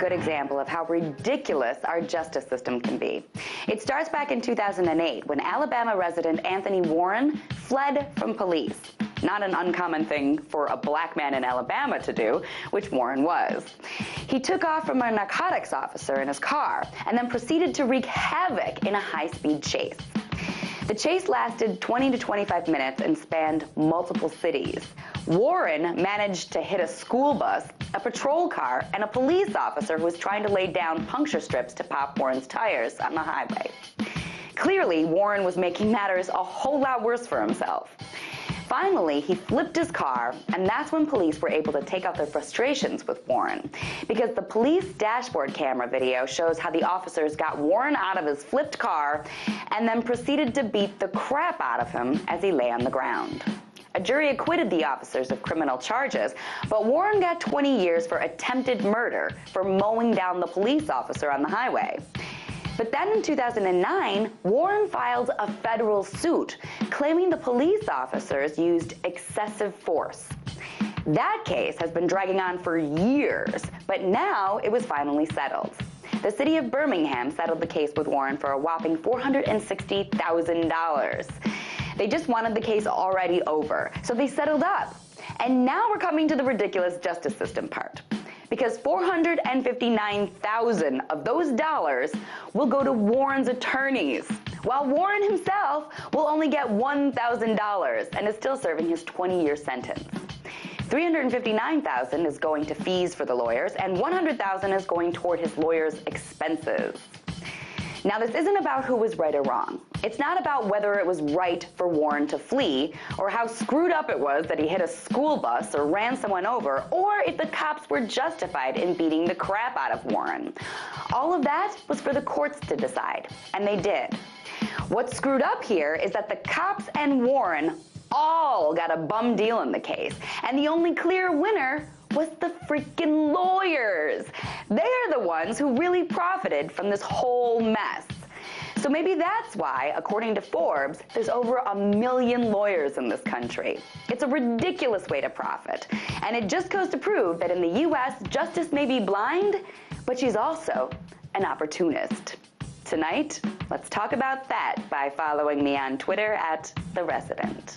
good example of how ridiculous our justice system can be. It starts back in 2008 when Alabama resident Anthony Warren fled from police. Not an uncommon thing for a black man in Alabama to do, which Warren was. He took off from a narcotics officer in his car and then proceeded to wreak havoc in a high-speed chase. The chase lasted 20 to 25 minutes and spanned multiple cities. Warren managed to hit a school bus, a patrol car, and a police officer who was trying to lay down puncture strips to pop Warren's tires on the highway. Clearly, Warren was making matters a whole lot worse for himself. Finally, he flipped his car, and that's when police were able to take out their frustrations with Warren, because the police dashboard camera video shows how the officers got Warren out of his flipped car and then proceeded to beat the crap out of him as he lay on the ground. A jury acquitted the officers of criminal charges, but Warren got 20 years for attempted murder for mowing down the police officer on the highway. But then in 2009, Warren filed a federal suit claiming the police officers used excessive force. That case has been dragging on for years, but now it was finally settled. The city of Birmingham settled the case with Warren for a whopping $460,000. They just wanted the case already over, so they settled up. And now we're coming to the ridiculous justice system part. Because $459,000 of those dollars will go to Warren's attorneys, while Warren himself will only get $1,000 and is still serving his 20-year sentence. $359,000 is going to fees for the lawyers, and $100,000 is going toward his lawyer's expenses. Now, this isn't about who was right or wrong. It's not about whether it was right for Warren to flee, or how screwed up it was that he hit a school bus or ran someone over, or if the cops were justified in beating the crap out of Warren. All of that was for the courts to decide, and they did. What's screwed up here is that the cops and Warren all got a bum deal in the case, and the only clear winner was the freaking lawyers. They're the ones who really profited from this whole mess. So maybe that's why, according to Forbes, there's over 1 million lawyers in this country. It's a ridiculous way to profit. And it just goes to prove that in the US, justice may be blind, but she's also an opportunist. Tonight, let's talk about that by following me on Twitter @TheResident.